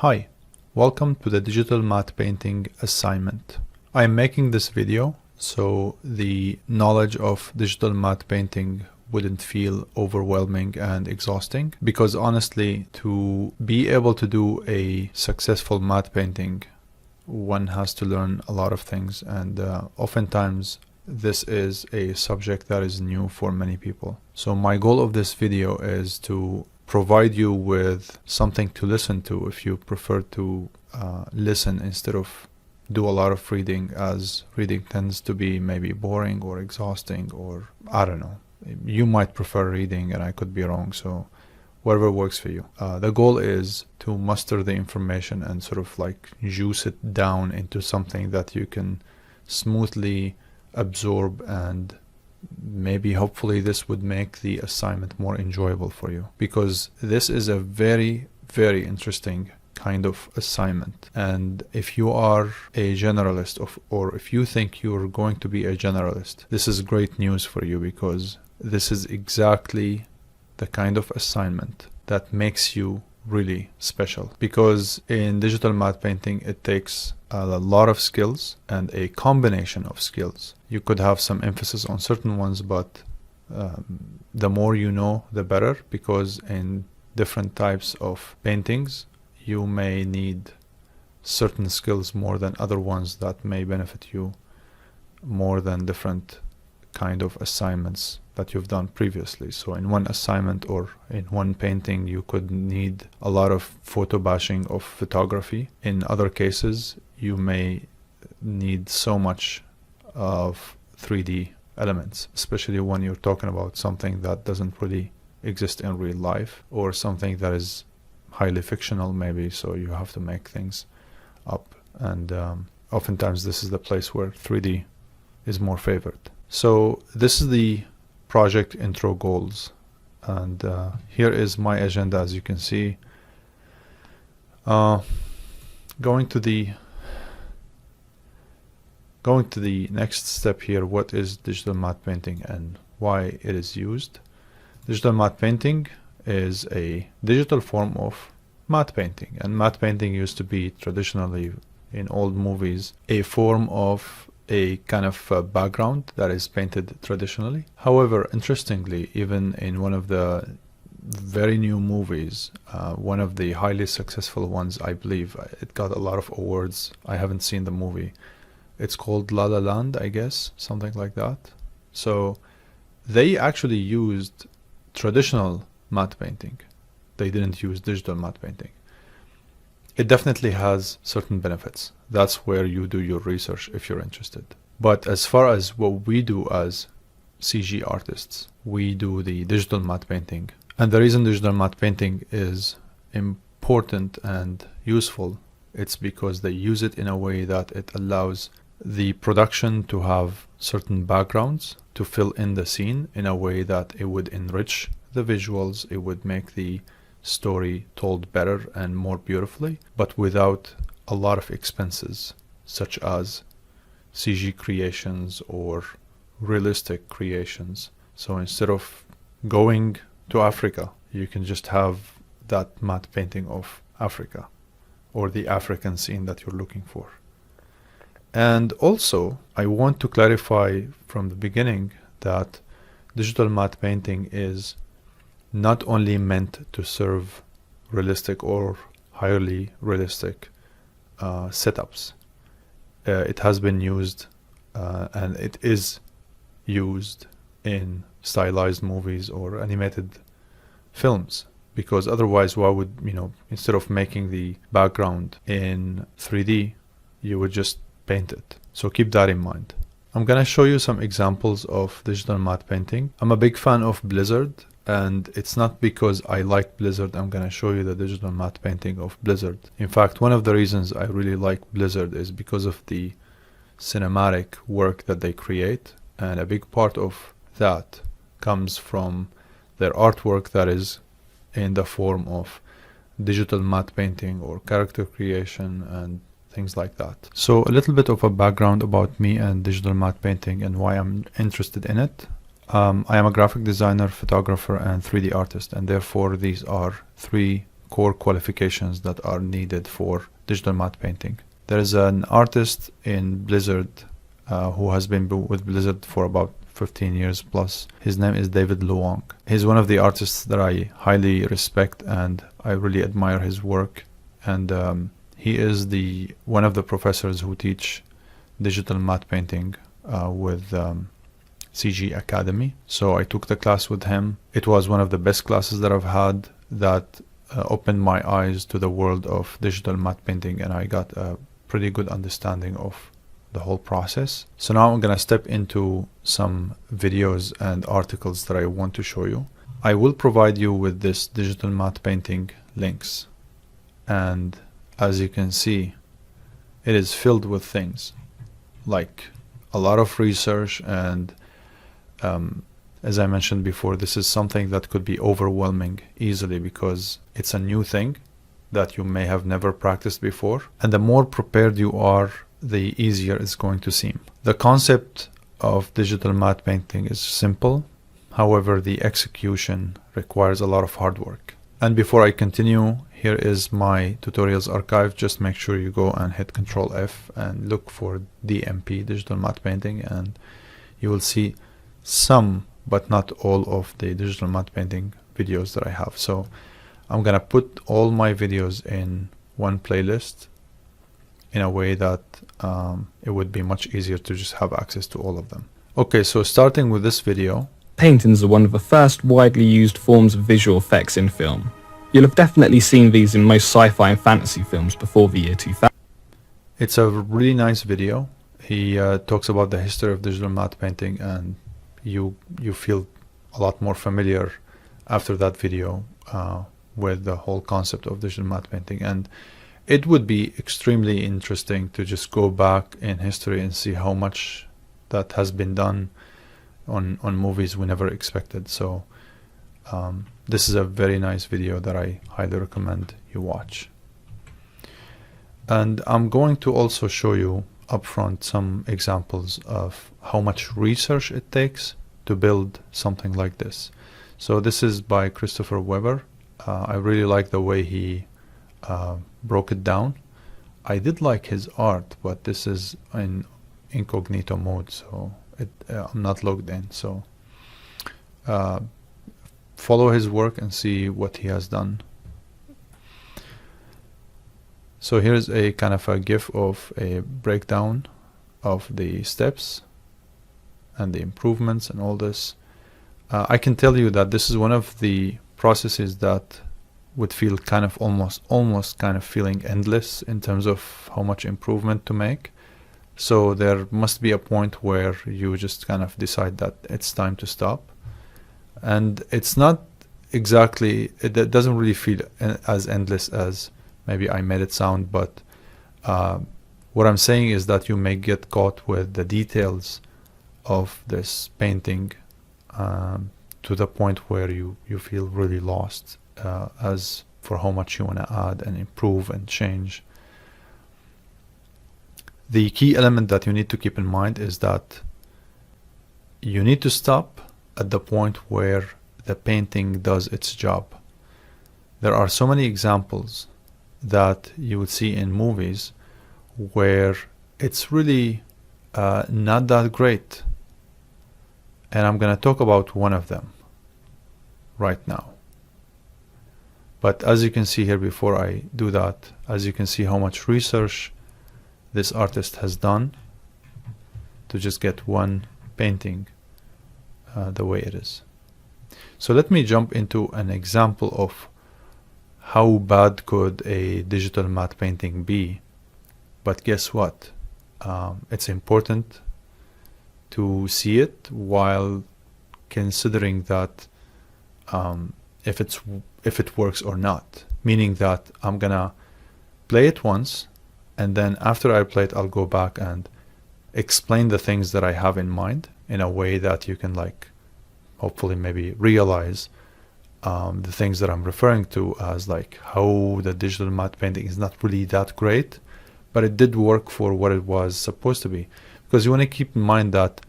Hi, welcome to the digital matte painting assignment. I am making this video so the knowledge of digital matte painting wouldn't feel overwhelming and exhausting, because honestly, to be able to do a successful matte painting, one has to learn a lot of things, and oftentimes this is a subject that is new for many people. So my goal of this video is to provide you with something to listen to if you prefer to listen instead of do a lot of reading, as reading tends to be maybe boring or exhausting, or I don't know. You might prefer reading and I could be wrong, so whatever works for you. The goal is to muster the information and sort of like juice it down into something that you can smoothly absorb, and maybe hopefully this would make the assignment more enjoyable for you, because this is a very, very interesting kind of assignment. And if you are a generalist or if you think you're going to be a generalist, this is great news for you, because this is exactly the kind of assignment that makes you really special. Because in digital matte painting, it takes a lot of skills and a combination of skills. You could have some emphasis on certain ones, but the more you know, the better, because in different types of paintings, you may need certain skills more than other ones that may benefit you more than different kind of assignments that you've done previously. So in one assignment or in one painting, you could need a lot of photo bashing of photography. In other cases, you may need so much of 3D elements, especially when you're talking about something that doesn't really exist in real life, or something that is highly fictional maybe, so you have to make things up. And oftentimes this is the place where 3D is more favored. So this is the project intro goals, and here is my agenda. As you can see, going to the next step here. What is digital matte painting and why it is used? Digital matte painting is a digital form of matte painting, and matte painting used to be traditionally in old movies a form of a kind of background that is painted traditionally. However, interestingly, even in one of the very new movies, one of the highly successful ones, I believe it got a lot of awards. I haven't seen the movie. It's called La La Land, I guess, something like that. So they actually used traditional matte painting. They didn't use digital matte painting. It definitely has certain benefits. That's where you do your research if you're interested. But as far as what we do as CG artists, we do the digital matte painting. And the reason digital matte painting is important and useful, it's because they use it in a way that it allows the production to have certain backgrounds to fill in the scene in a way that it would enrich the visuals, it would make the story told better and more beautifully, but without a lot of expenses, such as CG creations or realistic creations. So instead of going to Africa, you can just have that matte painting of Africa or the African scene that you're looking for. And also, I want to clarify from the beginning that digital matte painting is not only meant to serve realistic or highly realistic setups. It has been used and it is used in stylized movies or animated films, because otherwise why would, instead of making the background in 3D, you would just paint it. So keep that in mind. I'm gonna show you some examples of digital matte painting. I'm a big fan of Blizzard, and it's not because I like Blizzard I'm gonna show you the digital matte painting of Blizzard. In fact, one of the reasons I really like Blizzard is because of the cinematic work that they create, and a big part of that comes from their artwork that is in the form of digital matte painting or character creation and things like that. So a little bit of a background about me and digital matte painting and why I'm interested in it. I am a graphic designer, photographer, and 3D artist, and therefore these are three core qualifications that are needed for digital matte painting. There is an artist in Blizzard who has been with Blizzard for about 15 years plus. His name is David Luong. He's one of the artists that I highly respect, and I really admire his work. And he is one of the professors who teach digital matte painting with CG Academy. So I took the class with him. It was one of the best classes that I've had that opened my eyes to the world of digital matte painting, and I got a pretty good understanding of the whole process. So now I'm gonna step into some videos and articles that I want to show you. I will provide you with this digital matte painting links, and as you can see, it is filled with things like a lot of research, and as I mentioned before, this is something that could be overwhelming easily because it's a new thing that you may have never practiced before, and the more prepared you are, the easier it's going to seem. The concept of digital matte painting is simple, however the execution requires a lot of hard work. And before I continue, here is my tutorials archive. Just make sure you go and hit Ctrl F and look for DMP, digital matte painting, and you will see some but not all of the digital matte painting videos that I have. So I'm gonna put all my videos in one playlist in a way that it would be much easier to just have access to all of them. Okay, so starting with this video. Paintings are one of the first widely used forms of visual effects in film. You'll have definitely seen these in most sci-fi and fantasy films before the year 2000. It's a really nice video. He talks about the history of digital matte painting, and you feel a lot more familiar after that video with the whole concept of digital matte painting. And it would be extremely interesting to just go back in history and see how much that has been done on movies we never expected. So this is a very nice video that I highly recommend you watch. And I'm going to also show you upfront some examples of how much research it takes to build something like this. So this is by Christopher Weber. I really like the way he broke it down. I did like his art, but this is in incognito mode, so I'm not logged in. So follow his work and see what he has done. So here's a kind of a GIF of a breakdown of the steps and the improvements and all this. I can tell you that this is one of the processes that would feel kind of almost kind of feeling endless in terms of how much improvement to make. So there must be a point where you just kind of decide that it's time to stop. And it's not exactly, it doesn't really feel as endless as maybe I made it sound, but what I'm saying is that you may get caught with the details of this painting to the point where you feel really lost as for how much you want to add and improve and change. The key element that you need to keep in mind is that you need to stop at the point where the painting does its job. There are so many examples that you would see in movies where it's really not that great, and I'm gonna talk about one of them right now. But as you can see here, before I do that, as you can see how much research this artist has done to just get one painting the way it is. So let me jump into an example of how bad could a digital matte painting be. But guess what? It's important to see it while considering that if it works or not. Meaning that I'm gonna play it once, and then after I play it, I'll go back and explain the things that I have in mind in a way that you can like hopefully maybe realize the things that I'm referring to as like how the digital matte painting is not really that great, but it did work for what it was supposed to be. Because you want to keep in mind that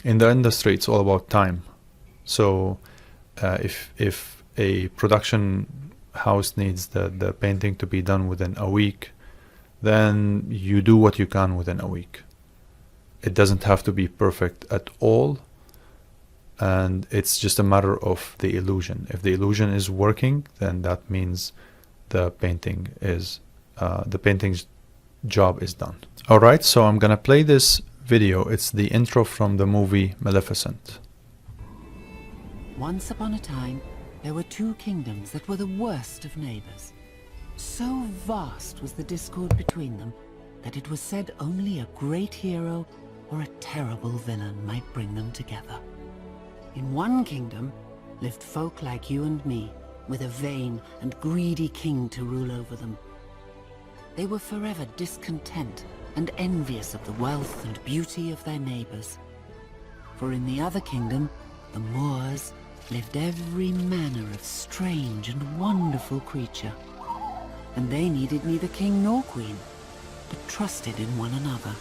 in the industry it's all about time. So if a production house needs the painting to be done within a week, then you do what you can within a week. It doesn't have to be perfect at all, and it's just a matter of the illusion. If the illusion is working, then that means the painting's job is done. Alright, so I'm gonna play this video. It's the intro from the movie Maleficent. Once upon a time, there were two kingdoms that were the worst of neighbors. So vast was the discord between them that it was said only a great hero or a terrible villain might bring them together. In one kingdom lived folk like you and me, with a vain and greedy king to rule over them. They were forever discontent and envious of the wealth and beauty of their neighbors. For in the other kingdom, the Moors, lived every manner of strange and wonderful creature. And they needed neither king nor queen, but trusted in one another.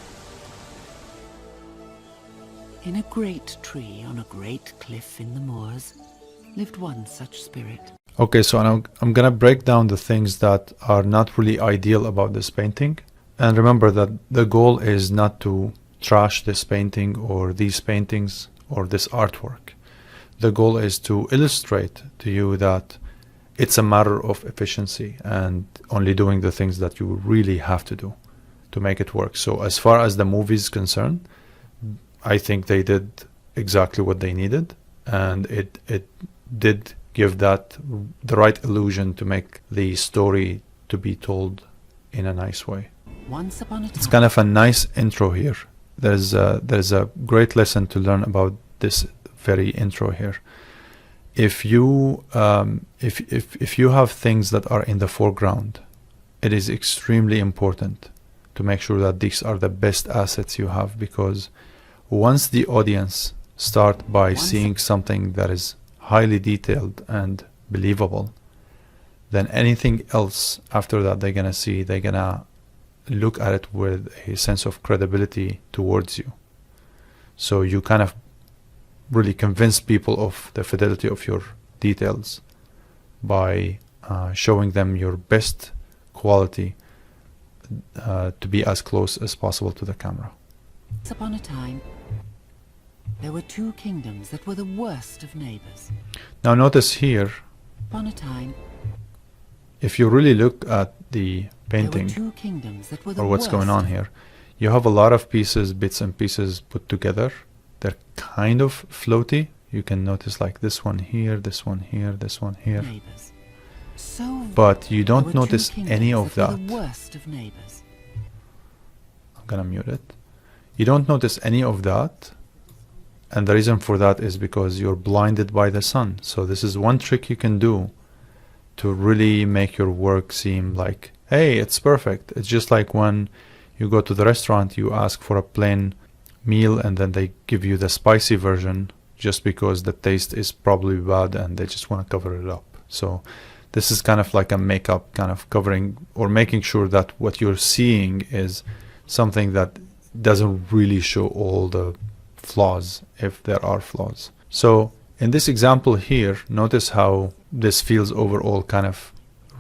In a great tree on a great cliff in the moors lived one such spirit. Okay, so I'm gonna break down the things that are not really ideal about this painting. And remember that the goal is not to trash this painting or these paintings or this artwork. The goal is to illustrate to you that it's a matter of efficiency and only doing the things that you really have to do to make it work. So as far as the movie is concerned, I think they did exactly what they needed, and it did give that the right illusion to make the story to be told in a nice way. Once upon a time, it's kind of a nice intro here. There's a great lesson to learn about this very intro here. If you if you have things that are in the foreground, it is extremely important to make sure that these are the best assets you have, because once the audience start by seeing something that is highly detailed and believable, then anything else after that they're gonna look at it with a sense of credibility towards you. So you kind of really convince people of the fidelity of your details by showing them your best quality to be as close as possible to the camera. Once upon a time, there were two kingdoms that were the worst of neighbors. Now notice here, Upon a time, if you really look at the there were painting two kingdoms that were the or what's going worst on here, you have a lot of pieces, bits and pieces put together. They're kind of floaty. You can notice like this one here, this one here, this one here. neighbors. So But you there were don't two notice kingdoms any of were that. the worst of neighbors. I'm gonna mute it. You don't notice any of that, and the reason for that is because you're blinded by the sun. So this is one trick you can do to really make your work seem like, hey, it's perfect. It's just like when you go to the restaurant, you ask for a plain meal and then they give you the spicy version just because the taste is probably bad and they just want to cover it up. So this is kind of like a makeup, kind of covering or making sure that what you're seeing is something that doesn't really show all the flaws, if there are flaws. So in this example here, notice how this feels overall kind of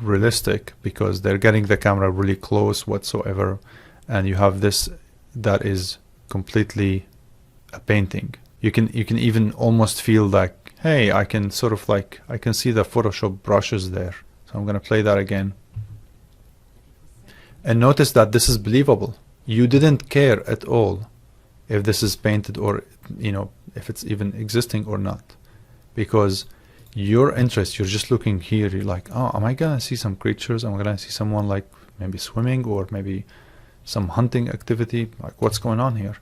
realistic, because they're getting the camera really close whatsoever, and you have this that is completely a painting. You can even almost feel like, hey, I can sort of like, I can see the Photoshop brushes there. So I'm gonna play that again. And notice that this is believable. You didn't care at all if this is painted or, you know, if it's even existing or not, because your interest, you're just looking here, you're like, oh, am I gonna see some creatures? Am I gonna see someone like maybe swimming or maybe some hunting activity? Like, what's going on here?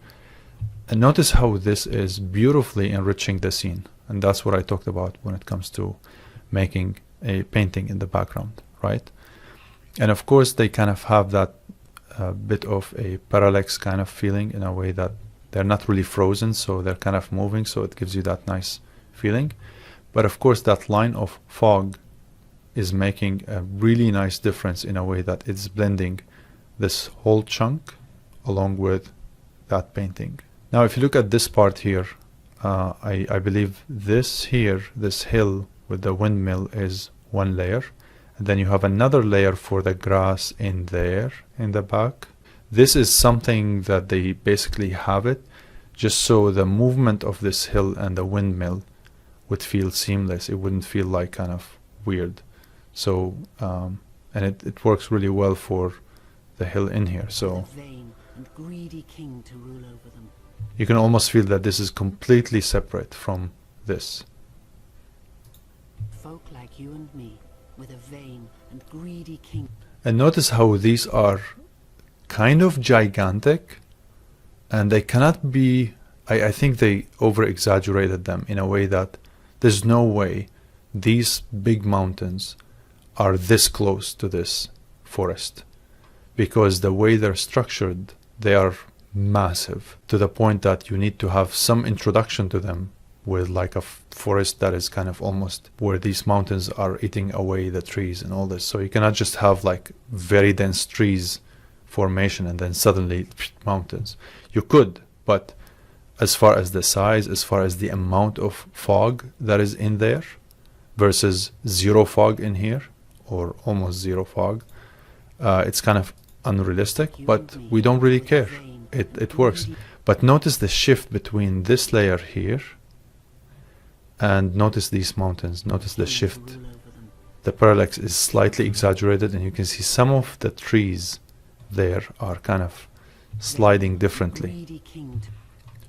And notice how this is beautifully enriching the scene. And that's what I talked about when it comes to making a painting in the background, right? And of course they kind of have that bit of a parallax kind of feeling, in a way that they're not really frozen, so they're kind of moving, so it gives you that nice feeling. But of course that line of fog is making a really nice difference, in a way that it's blending this whole chunk along with that painting. Now if you look at this part here, I believe this here, this hill with the windmill, is one layer, And then you have another layer for the grass in there in the back. This is something that they basically have it just so the movement of this hill and the windmill would feel seamless. It wouldn't feel like kind of weird. So and it works really well for the hill in here. So And greedy king to rule over them. you can almost feel that this is completely separate from this. Folk like you and me, with a vain and greedy king. And notice how these are kind of gigantic, and they cannot be, I think they over exaggerated them in a way that there's no way these big mountains are this close to this forest, because the way they're structured, they are massive to the point that you need to have some introduction to them with like a forest that is kind of almost where these mountains are eating away the trees and all this. So you cannot just have like very dense trees formation and then suddenly mountains. You could, but as far as the size, as far as the amount of fog that is in there versus zero fog in here, or almost zero fog, it's kind of unrealistic, but we don't really care. It works. But notice the shift between this layer here and notice these mountains. Notice the shift. The parallax is slightly exaggerated, and you can see some of the trees there are kind of sliding differently.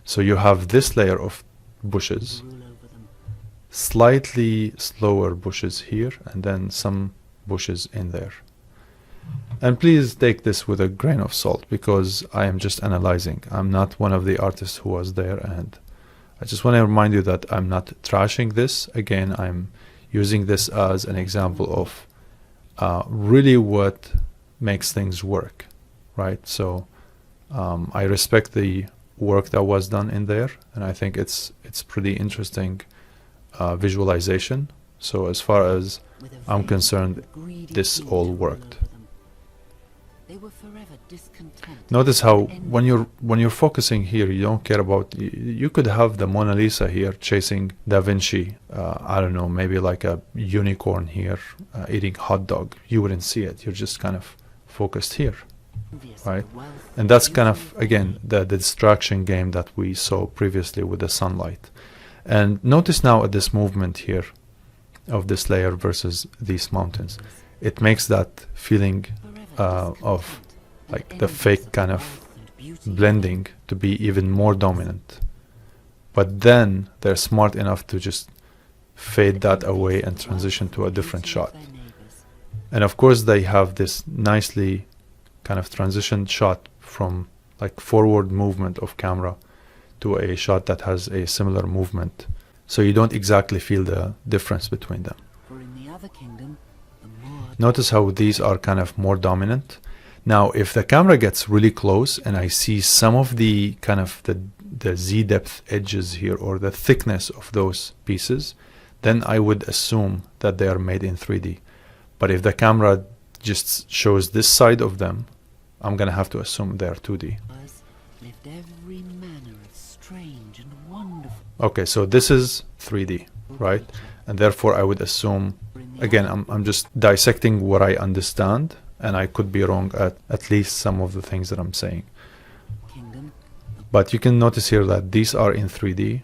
So you have this layer of bushes, slightly slower bushes here, and then some bushes in there. And please take this with a grain of salt, because I am just analyzing. I'm not one of the artists who was there, and I just want to remind you that I'm not trashing this. Again, I'm using this as an example of really what makes things work, right? So I respect the work that was done in there, and I think it's pretty interesting visualization. So as far as I'm concerned, this all worked. They were forever discontent. Notice how when you're focusing here, you don't care about, you could have the Mona Lisa here chasing Da Vinci, I don't know, maybe like a unicorn here eating hot dog. You wouldn't see it. You're just kind of focused here, right? And that's kind of, again, the distraction game that we saw previously with the sunlight. And notice now at this movement here of this layer versus these mountains, it makes that feeling of like the fake kind of blending to be even more dominant. But then they're smart enough to just fade that away and transition to a different shot. And of course they have this nicely kind of transition shot from like forward movement of camera to a shot that has a similar movement, so you don't exactly feel the difference between them. For in the other kingdom, the more Notice how these are kind of more dominant. Now, if the camera gets really close and I see some of the kind of the Z depth edges here, or the thickness of those pieces, then I would assume that they are made in 3D. But if the camera just shows this side of them, I'm gonna have to assume they're 2D. lived every manner of strange and wonderful. Okay, so this is 3D, right? And therefore I would assume, again, I'm just dissecting what I understand, and I could be wrong at least some of the things that I'm saying. Kingdom, But you can notice here that these are in 3D,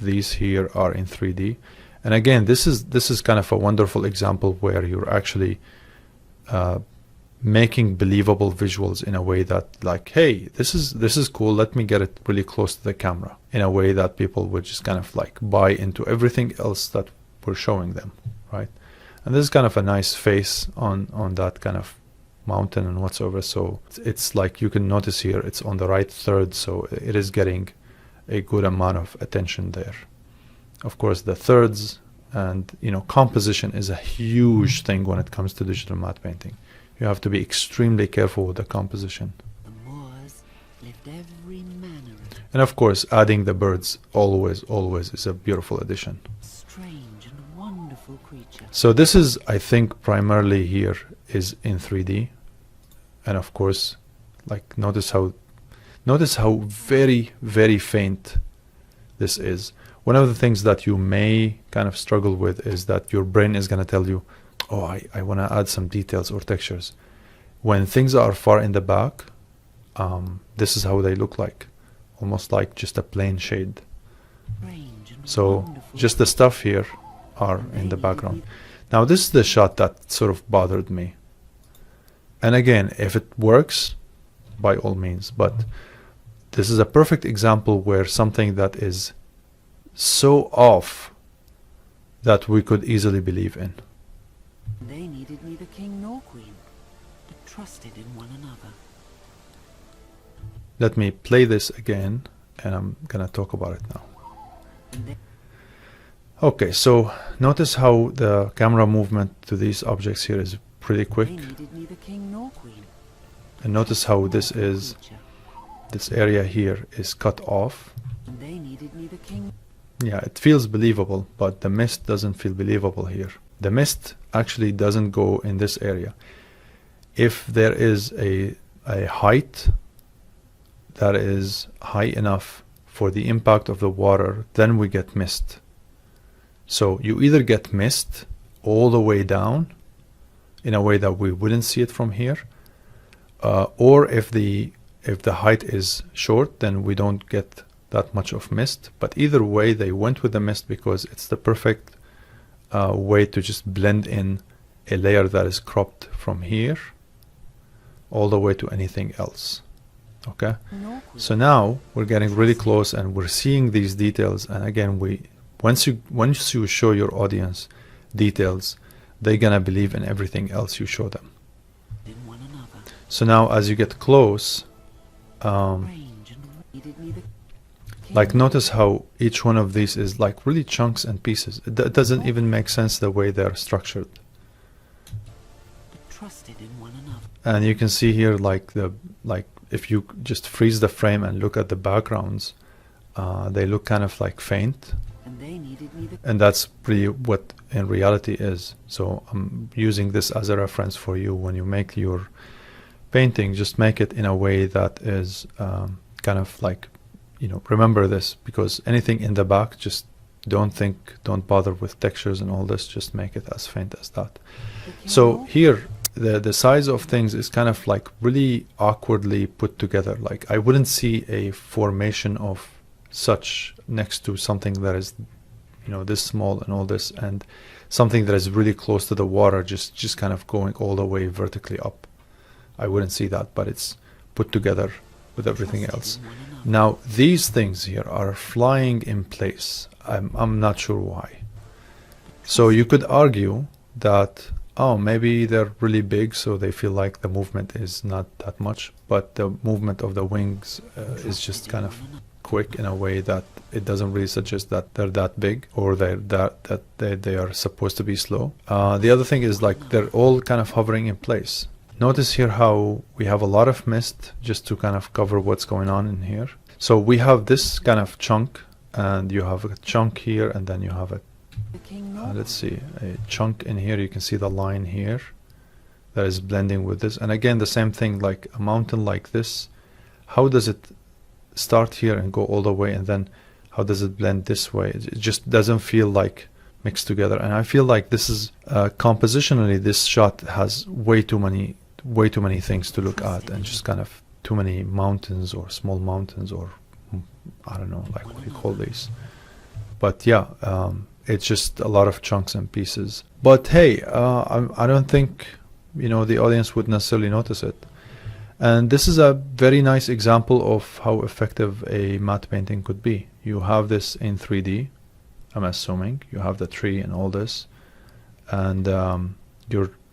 these here are in 3D. And again, this is kind of a wonderful example where you're actually making believable visuals in a way that, like, hey, this is cool, let me get it really close to the camera, in a way that people would just kind of like buy into everything else that we're showing them, right? And this is kind of a nice face on that kind of mountain and whatsoever. So it's like, you can notice here it's on the right third, so it is getting a good amount of attention there. Of course, the thirds and, you know, composition is a huge thing when it comes to digital matte painting. You have to be extremely careful with the composition. the Moors lived every manner of And of course, adding the birds always is a beautiful addition. strange and wonderful creature. So this is, I think, primarily here is in 3D. And of course, like, notice how very, very faint this is. One of the things that you may kind of struggle with is that your brain is going to tell you, Oh, I want to add some details or textures. When things are far in the back, this is how they look like, almost like just a plain shade. So just the stuff here are in the background. Now this is the shot that sort of bothered me. And again, if it works, by all means, but this is a perfect example where something that is so off that we could easily believe in. They needed neither king nor queen, but trusted in one another. Let me play this again, and I'm gonna talk about it now. Okay, so notice how the camera movement to these objects here is pretty quick. They needed neither king nor queen. And notice how this area here is cut off. They needed neither king. Yeah, it feels believable, but the mist doesn't feel believable here. The mist actually doesn't go in this area. If there is a height that is high enough for the impact of the water, then we get mist. So you either get mist all the way down in a way that we wouldn't see it from here, or if the height is short, then we don't get that much of mist. But either way, they went with the mist because it's the perfect way to just blend in a layer that is cropped from here all the way to anything else. Okay, so now we're getting really close and we're seeing these details. And again, once you show your audience details, they're gonna believe in everything else you show them. So now as you get close, like notice how each one of these is like really chunks and pieces. It doesn't even make sense the way they're structured. And you can see here like if you just freeze the frame and look at the backgrounds, they look kind of like faint. And that's pretty what in reality is. So I'm using this as a reference for you when you make your painting. Just make it in a way that is kind of like, you know, remember this, because anything in the back, just don't bother with textures and all this, just make it as faint as that. So here the size of things is kind of like really awkwardly put together. Like I wouldn't see a formation of such next to something that is, you know, this small and all this, and something that is really close to the water just kind of going all the way vertically up. I wouldn't see that, but it's put together with everything else. Now these things here are flying in place. I'm not sure why. So you could argue that, oh, maybe they're really big, so they feel like the movement is not that much, but the movement of the wings is just kind of quick in a way that it doesn't really suggest that they're that big, or that they are supposed to be slow. The other thing is like they're all kind of hovering in place. Notice here how we have a lot of mist just to kind of cover what's going on in here. So we have this kind of chunk, and you have a chunk here, and then you have a let's see, a chunk in here. You can see the line here that is blending with this. And again, the same thing, like a mountain like this, how does it start here and go all the way, and then how does it blend this way? It just doesn't feel like mixed together. And I feel like this is compositionally, this shot has way too many things to look at, and just kind of too many mountains or small mountains, or I don't know, like what do you call these? But yeah, it's just a lot of chunks and pieces. But hey, I don't think, you know, the audience would necessarily notice it. And this is a very nice example of how effective a matte painting could be. You have this in 3D, I'm assuming. You have the tree and all this, and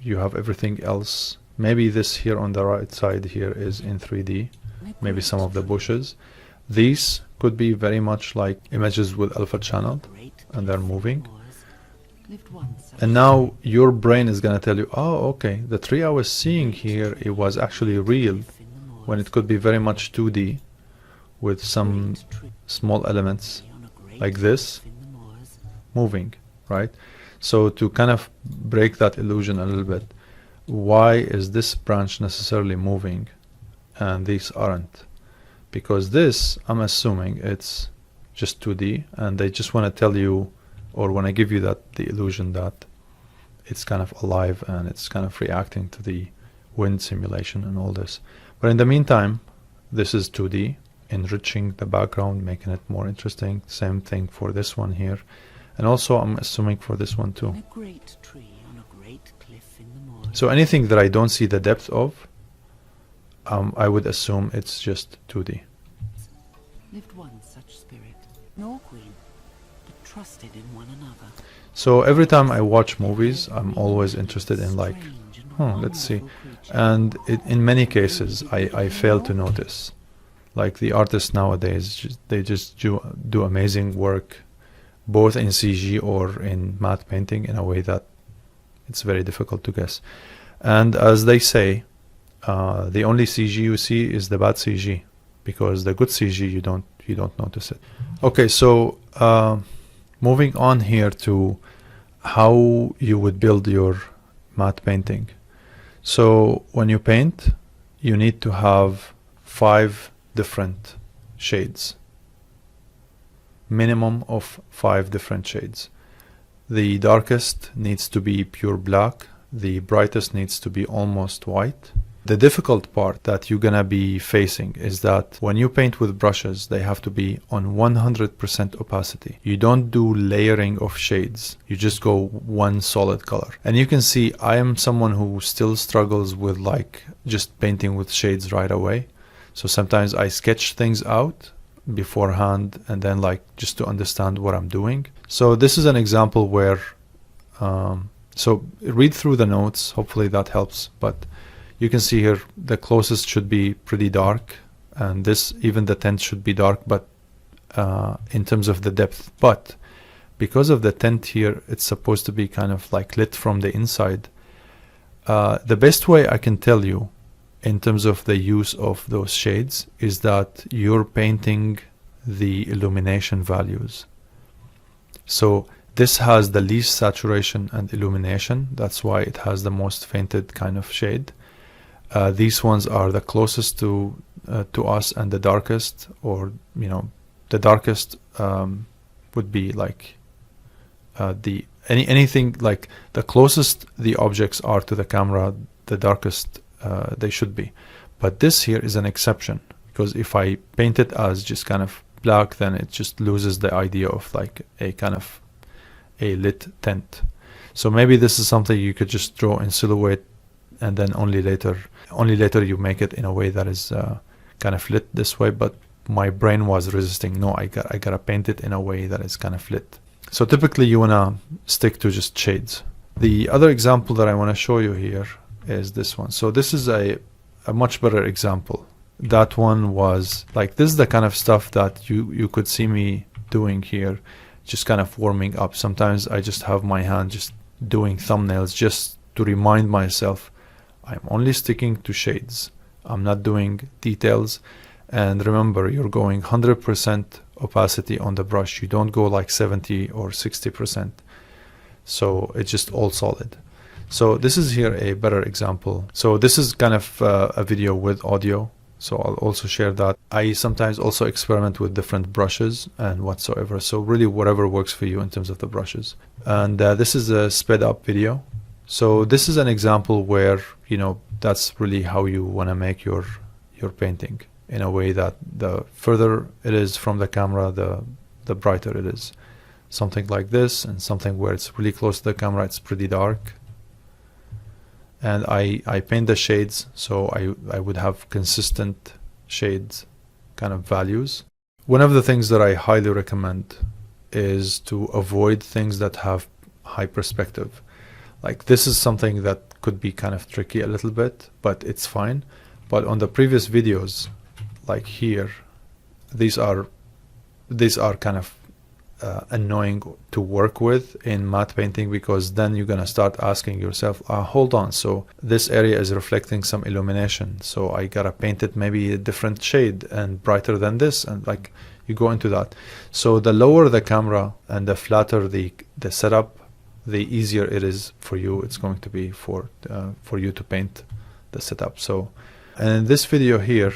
you have everything else. Maybe this here on the right side here is in 3D, maybe some of the bushes. These could be very much like images with alpha channel, and they're moving. And now your brain is going to tell you, oh, okay, the tree I was seeing here, it was actually real, when it could be very much 2D with some small elements like this moving, right? So to kind of break that illusion a little bit, why is this branch necessarily moving and these aren't? Because this, I'm assuming it's just 2D, and they just want to tell you, or want to give you that the illusion that it's kind of alive and it's kind of reacting to the wind simulation and all this. But in the meantime, this is 2D, enriching the background, making it more interesting. Same thing for this one here. And also I'm assuming for this one too. A great tree on a great cliff in the moor. So anything that I don't see the depth of, I would assume it's just 2D. Lived one such spirit, nor queen, but trusted in one another. So every time I watch movies, I'm always interested in like, let's see. And in many cases, I fail to notice. Like the artists nowadays, they just do amazing work, both in CG or in matte painting, in a way that it's very difficult to guess. And as they say, the only CG you see is the bad CG, because the good CG you don't notice it. Okay, so moving on here to how you would build your matte painting. So when you paint, you need to have 5 different shades, minimum of 5 different shades. The darkest needs to be pure black, the brightest needs to be almost white. The difficult part that you're gonna be facing is that when you paint with brushes, they have to be on 100% opacity. You don't do layering of shades, you just go one solid color. And you can see I am someone who still struggles with like just painting with shades right away. So sometimes I sketch things out beforehand and then like just to understand what I'm doing. So this is an example where so read through the notes, hopefully that helps. But you can see here the closest should be pretty dark, and this, even the tint should be dark, but in terms of the depth. But because of the tint here, it's supposed to be kind of like lit from the inside. The best way I can tell you in terms of the use of those shades is that you're painting the illumination values. So this has the least saturation and illumination. That's why it has the most fainted kind of shade. These ones are the closest to us, and the darkest, or the darkest would be like anything like the closest the objects are to the camera, the darkest they should be. But this here is an exception, because if I paint it as just kind of black, then it just loses the idea of like a kind of a lit tint. So maybe this is something you could just draw in silhouette, and then only later you make it in a way that is kind of lit this way. But my brain was resisting, no, I gotta paint it in a way that is kind of lit. So typically you wanna stick to just shades. The other example that I want to show you here is this one. So this is a much better example. That one was like, this is the kind of stuff that you could see me doing here, just kind of warming up. Sometimes I just have my hand just doing thumbnails just to remind myself I'm only sticking to shades. I'm not doing details. And remember, you're going 100% opacity on the brush. You don't go like 70 or 60%. So it's just all solid. So this is here a better example. So this is kind of a video with audio. So I'll also share that. I sometimes also experiment with different brushes and whatsoever. So really whatever works for you in terms of the brushes. And this is a sped up video. So this is an example where, that's really how you want to make your painting, in a way that the further it is from the camera, the brighter it is. Something like this, and something where it's really close to the camera, it's pretty dark. And I paint the shades, so I would have consistent shades kind of values. One of the things that I highly recommend is to avoid things that have high perspective. Like this is something that could be kind of tricky a little bit, but it's fine. But on the previous videos, like here, these are kind of annoying to work with in matte painting, because then you're gonna start asking yourself, hold on, so this area is reflecting some illumination, so I gotta paint it maybe a different shade and brighter than this, and like you go into that. So the lower the camera and the flatter the setup, the easier it is for you. It's going to be for you to paint the setup. So, and in this video here,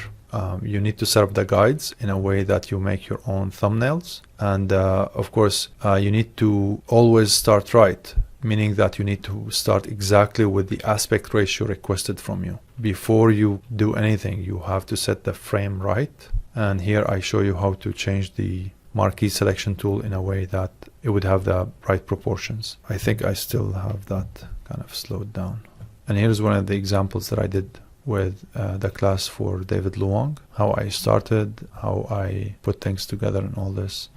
you need to set up the guides in a way that you make your own thumbnails. And of course, you need to always start right. meaning that you need to start exactly with the aspect ratio requested from you. Before you do anything, you have to set the frame right. And here I show you how to change the marquee selection tool in a way that it would have the right proportions. I think I still have that kind of slowed down. And here's one of the examples that I did with the class for David Luong, how I started, how I put things together and all this,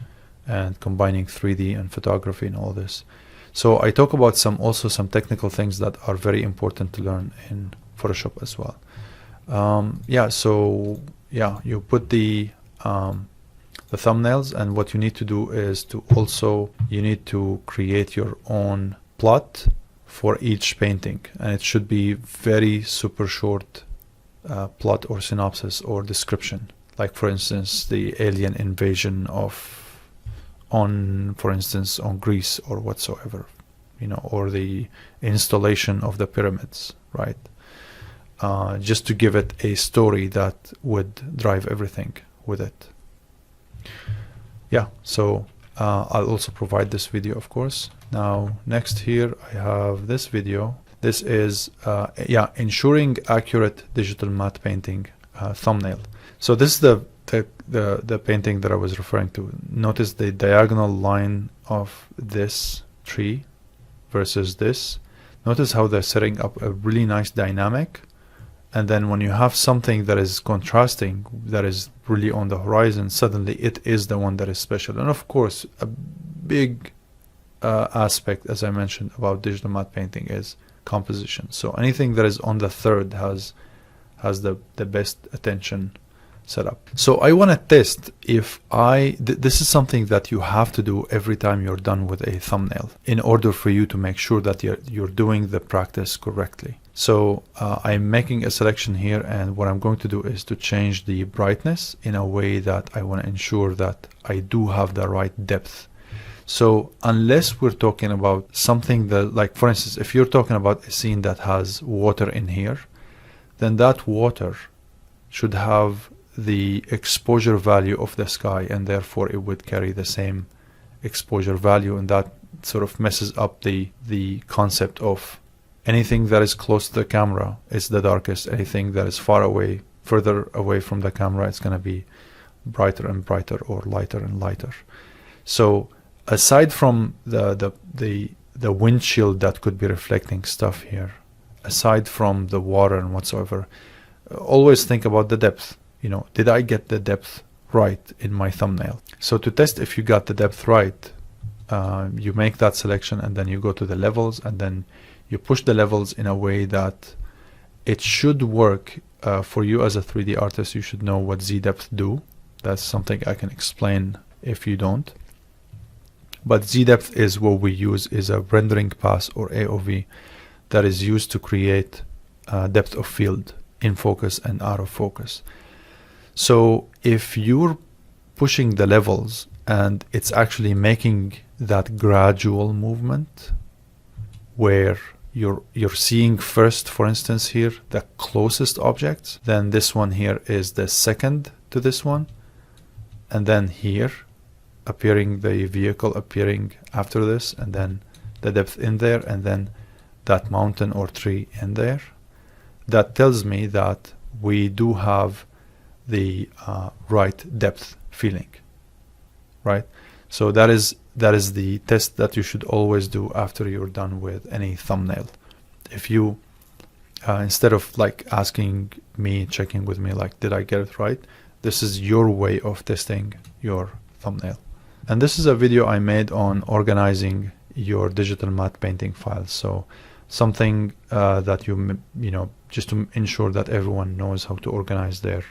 and combining 3D and photography and all this. So I talk about also some technical things that are very important to learn in Photoshop as well. You put the thumbnails, and what you need to do is you need to create your own plot for each painting, and it should be very super short plot or synopsis or description. Like for instance, the alien invasion on Greece or whatsoever, or the installation of the pyramids, right? Just to give it a story that would drive everything with it. Yeah, so I'll also provide this video, of course. Now, next here, I have this video. This is, ensuring accurate digital matte painting thumbnail. So this is the painting that I was referring to. Notice the diagonal line of this tree versus this. Notice how they're setting up a really nice dynamic. And then when you have something that is contrasting, that is really on the horizon, suddenly it is the one that is special. And of course, a big aspect, as I mentioned, about digital matte painting is composition. So anything that is on the third has the best attention set up. So I want to test if this is something that you have to do every time you're done with a thumbnail in order for you to make sure that you're doing the practice correctly. So I'm making a selection here, and what I'm going to do is to change the brightness in a way that I want to ensure that I do have the right depth. So unless we're talking about something that, like for instance, if you're talking about a scene that has water in here, then that water should have the exposure value of the sky, and therefore it would carry the same exposure value, and that sort of messes up the concept of anything that is close to the camera is the darkest. Anything that is further away from the camera, it's going to be brighter and brighter, or lighter and lighter. So aside from the windshield that could be reflecting stuff here, aside from the water and whatsoever, always think about the depth. Did I get the depth right in my thumbnail? So to test if you got the depth right, you make that selection, and then you go to the levels, and then you push the levels in a way that it should work for you as a 3D artist. You should know what Z-depth do. That's something I can explain if you don't. But Z-depth is what we use, is a rendering pass, or AOV, that is used to create depth of field in focus and out of focus. So if you're pushing the levels and it's actually making that gradual movement where you're seeing first, for instance here, the closest objects, then this one here is the second to this one, and then here the vehicle appearing after this, and then the depth in there, and then that mountain or tree in there. That tells me that we do have the right depth feeling, right? So that is the test that you should always do after you're done with any thumbnail. If you instead of like asking me, checking with me, like, did I get it right, this is your way of testing your thumbnail. And this is a video I made on organizing your digital matte painting files. So something that you know, just to ensure that everyone knows how to organize their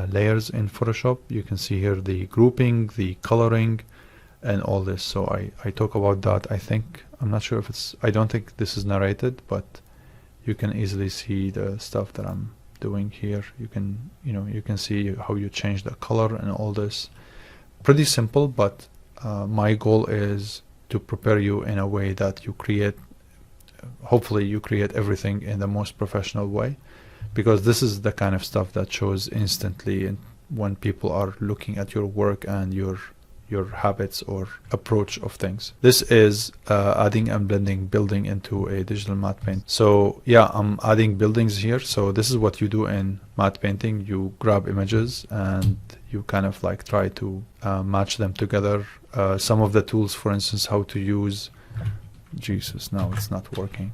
layers in Photoshop. You can see here the grouping, the coloring, and all this. So I talk about that. I'm not sure if it's, I don't think this is narrated, but you can easily see the stuff that I'm doing here. You can see how you change the color and all this. Pretty simple, but my goal is to prepare you in a way that you create, hopefully you create everything in the most professional way, because this is the kind of stuff that shows instantly when people are looking at your work and you're your habits or approach of things. This is adding and blending building into a digital matte paint. So yeah, I'm adding buildings here. So this is what you do in matte painting. You grab images and you kind of like try to match them together. Some of the tools, for instance, how to use, Jesus, now it's not working.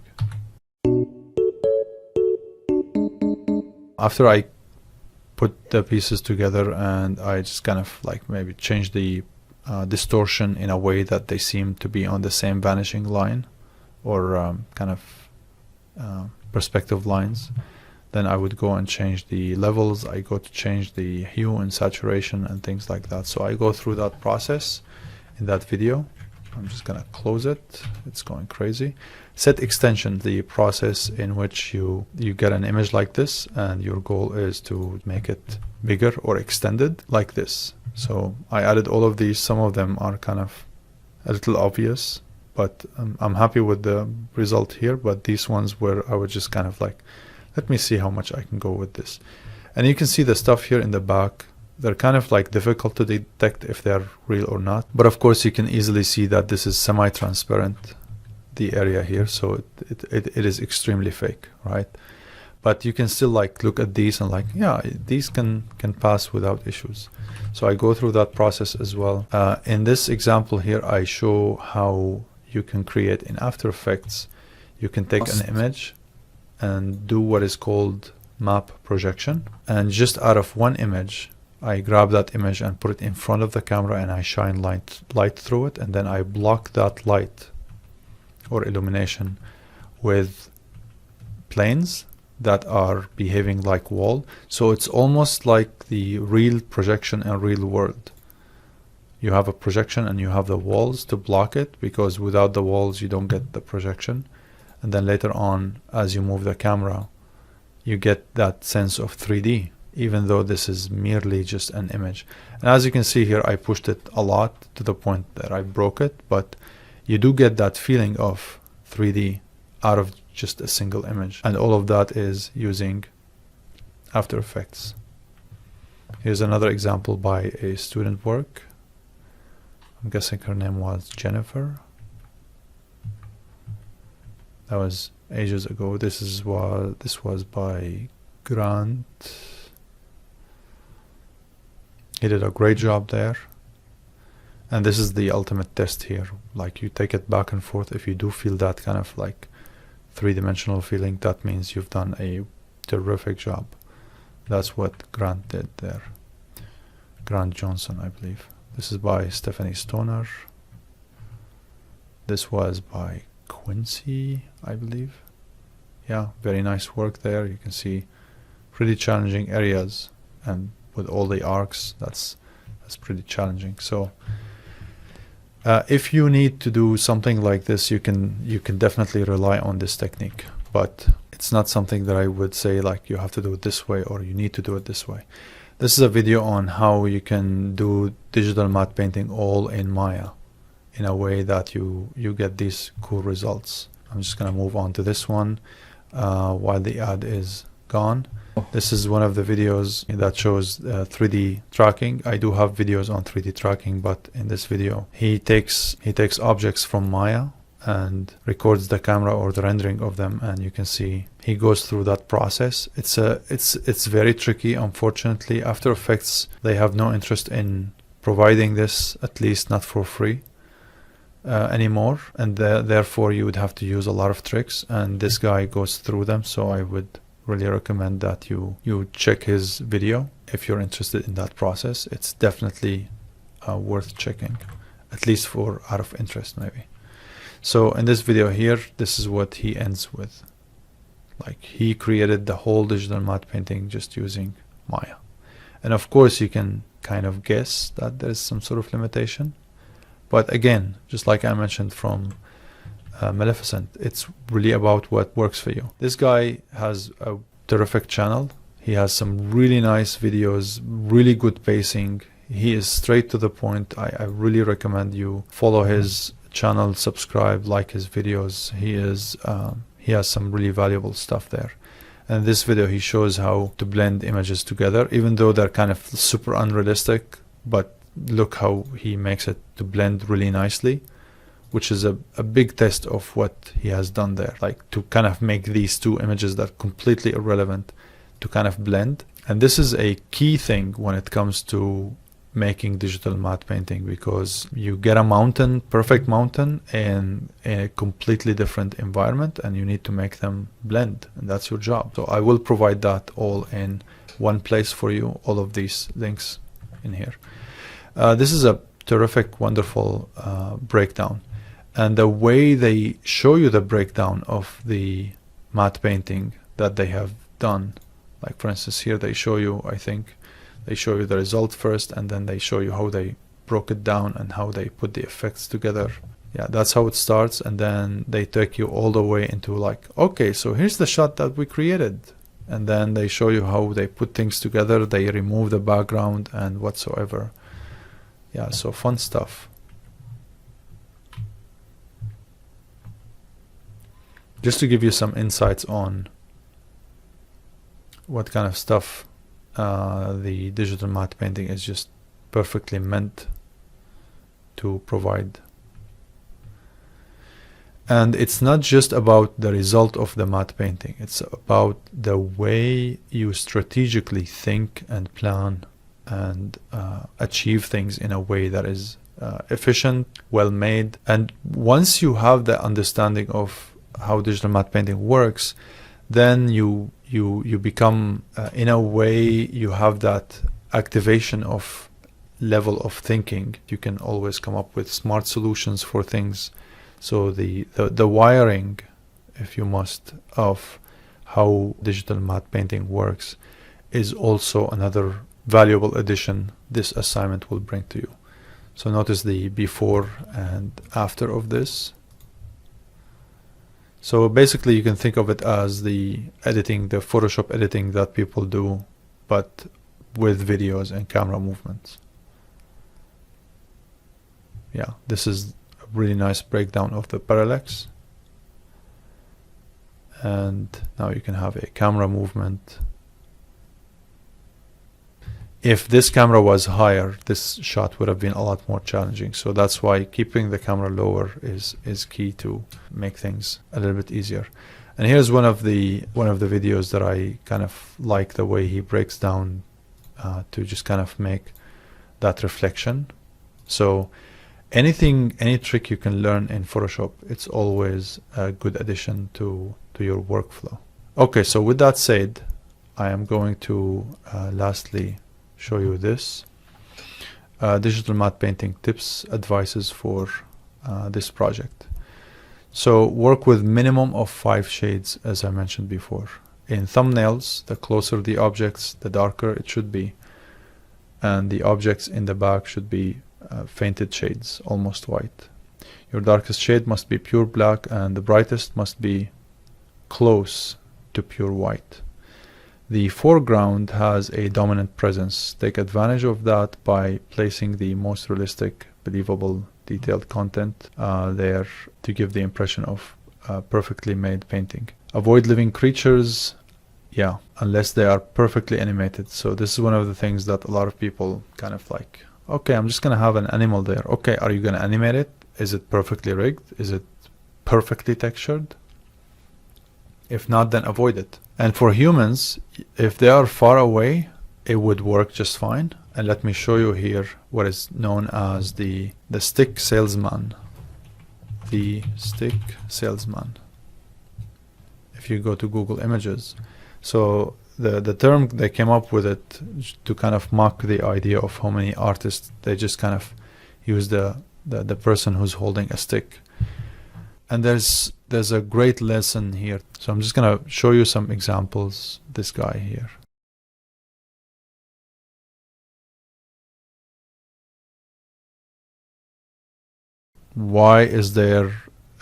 After I put the pieces together and I just kind of like maybe change the distortion in a way that they seem to be on the same vanishing line or kind of perspective lines, then I would go and change the levels. I go to change the hue and saturation and things like that. So I go through that process in that video. I'm just gonna close it. It's going crazy. Set extension, the process in which you get an image like this and your goal is to make it bigger or extended like this. So I added all of these. Some of them are kind of a little obvious, but I'm happy with the result here. But these ones where I would just kind of like, let me see how much I can go with this. And you can see the stuff here in the back. They're kind of like difficult to detect if they're real or not. But of course you can easily see that this is semi-transparent, the area here. So it is extremely fake, right? But you can still like look at these and like, yeah, these can pass without issues. So I go through that process as well. In this example here, I show how you can create in After Effects. You can take an image and do what is called map projection. And just out of one image, I grab that image and put it in front of the camera and I shine light through it, and then I block that light or illumination with planes that are behaving like wall. So it's almost like the real projection and real world. You have a projection and you have the walls to block it, because without the walls you don't get the projection. And then later on, as you move the camera, you get that sense of 3D, even though this is merely just an image. And as you can see here, I pushed it a lot to the point that I broke it, but you do get that feeling of 3D out of just a single image. And all of that is using After Effects. Here's another example by a student work. I'm guessing her name was Jennifer. That was ages ago. This was by Grant. He did a great job there. And this is the ultimate test here. Like, you take it back and forth. If you do feel that kind of like three-dimensional feeling, that means you've done a terrific job. That's what Grant did there. Grant Johnson, I believe. This is by Stephanie Stoner. This was by Quincy, I believe. Yeah, very nice work there. You can see pretty challenging areas, and with all the arcs, that's pretty challenging. So if you need to do something like this, you can definitely rely on this technique, but it's not something that I would say like you have to do it this way or you need to do it this way. This is a video on how you can do digital matte painting all in Maya in a way that you get these cool results. I'm just gonna move on to this one while the ad is gone. This is one of the videos that shows 3D tracking. I do have videos on 3D tracking, but in this video he takes objects from Maya and records the camera or the rendering of them, and you can see he goes through that process. It's very tricky. Unfortunately, After Effects, they have no interest in providing this, at least not for free anymore, and therefore you would have to use a lot of tricks, and this guy goes through them. So I would really recommend that you check his video if you're interested in that process. It's definitely worth checking, at least for out of interest maybe. So in this video here, this is what he ends with. Like, he created the whole digital matte painting just using Maya. And of course you can kind of guess that there's some sort of limitation, but again, just like I mentioned from Maleficent, it's really about what works for you. This guy has a terrific channel. He has some really nice videos, really good pacing. He is straight to the point. I really recommend you follow his channel, subscribe, like his videos. He has some really valuable stuff there. And this video, he shows how to blend images together, even though they're kind of super unrealistic, but look how he makes it to blend really nicely, which is a big test of what he has done there, like to kind of make these two images that are completely irrelevant to kind of blend. And this is a key thing when it comes to making digital matte painting, because you get a mountain, perfect mountain, in a completely different environment, and you need to make them blend, and that's your job. So I will provide that all in one place for you, all of these links in here. This is a terrific, wonderful breakdown, and the way they show you the breakdown of the matte painting that they have done, like for instance here they show you, I think they show you the result first, and then they show you how they broke it down and how they put the effects together. Yeah, that's how it starts, and then they take you all the way into like, okay, so here's the shot that we created, and then they show you how they put things together, they remove the background and whatsoever. Yeah, so fun stuff. Just to give you some insights on what kind of stuff the digital matte painting is just perfectly meant to provide. And it's not just about the result of the matte painting, it's about the way you strategically think and plan and achieve things in a way that is efficient, well made. And once you have the understanding of how digital matte painting works, then you become in a way you have that activation of level of thinking. You can always come up with smart solutions for things. So the wiring, if you must, of how digital matte painting works is also another valuable addition this assignment will bring to you. So notice the before and after of this. So basically you can think of it as the editing, the Photoshop editing that people do, but with videos and camera movements. Yeah, this is a really nice breakdown of the parallax. And now you can have a camera movement. If this camera was higher, this shot would have been a lot more challenging. So that's why keeping the camera lower is key to make things a little bit easier. And here's one of the videos that I kind of like the way he breaks down to just kind of make that reflection. So any trick you can learn in Photoshop, it's always a good addition to your workflow. Okay, so with that said, I am going to lastly show you this digital matte painting tips, advices for this project. So work with minimum of 5 shades, as I mentioned before. In thumbnails, the closer the objects, the darker it should be, and the objects in the back should be fainted shades, almost white. Your darkest shade must be pure black, and the brightest must be close to pure white. The foreground has a dominant presence. Take advantage of that by placing the most realistic, believable, detailed content there to give the impression of perfectly made painting. Avoid living creatures, yeah, unless they are perfectly animated. So this is one of the things that a lot of people kind of like, okay, I'm just gonna have an animal there. Okay, are you gonna animate it? Is it perfectly rigged? Is it perfectly textured? If not, then avoid it. And for humans, if they are far away, it would work just fine. And let me show you here what is known as the stick salesman. The stick salesman. If you go to Google Images. So the term, they came up with it to kind of mock the idea of how many artists, they just kind of use the person who's holding a stick. And there's a great lesson here. So I'm just gonna show you some examples. This guy here. Why is there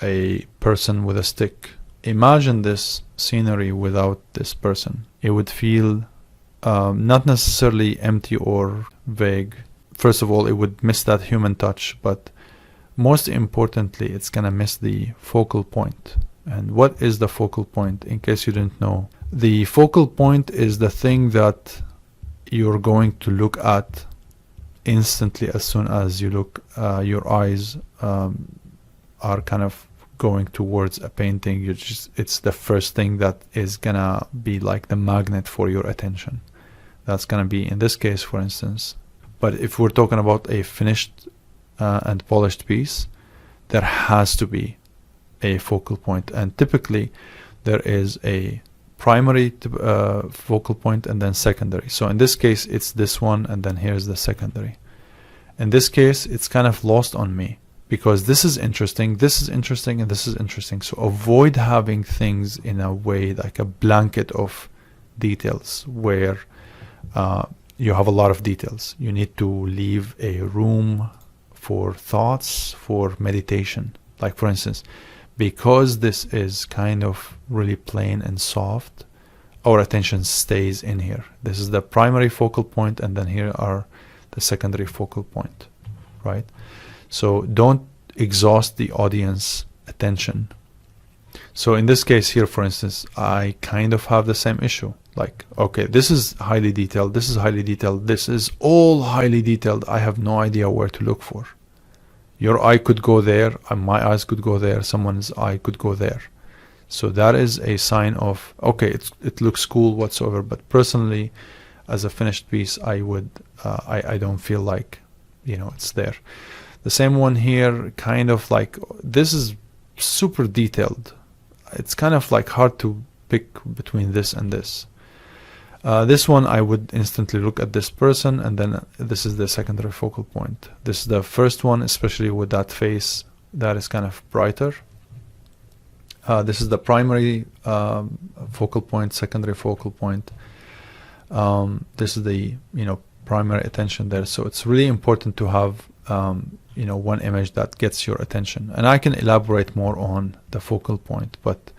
a person with a stick? Imagine this scenery without this person. It would feel not necessarily empty or vague. First of all, it would miss that human touch, but most importantly, it's gonna miss the focal point. And what is the focal point, in case you didn't know? The focal point is the thing that you're going to look at instantly, as soon as you look, your eyes are kind of going towards a painting. It's the first thing that is gonna be like the magnet for your attention. That's gonna be in this case, for instance. But if we're talking about a finished and polished piece, there has to be a focal point, and typically there is a primary focal point and then secondary. So in this case it's this one, and then here's the secondary. In this case it's kind of lost on me, because this is interesting, this is interesting, and this is interesting. So avoid having things in a way like a blanket of details where you have a lot of details. You need to leave a room for thoughts, for meditation. Like for instance, because this is kind of really plain and soft, our attention stays in here. This is the primary focal point, and then here are the secondary focal point, right? So don't exhaust the audience attention. So in this case here, for instance, I kind of have the same issue. Like, okay, this is highly detailed, this is highly detailed, this is all highly detailed. I have no idea where to look for. Your eye could go there, and my eyes could go there, someone's eye could go there. So that is a sign of, okay, it looks cool whatsoever, but personally, as a finished piece, I don't feel like, it's there. The same one here, kind of like, this is super detailed. It's kind of like hard to pick between this and this. This one, I would instantly look at this person, and then this is the secondary focal point. This is the first one, especially with that face that is kind of brighter. This is the primary focal point, secondary focal point. This is the primary attention there. So it's really important to have one image that gets your attention. And I can elaborate more on the focal point, but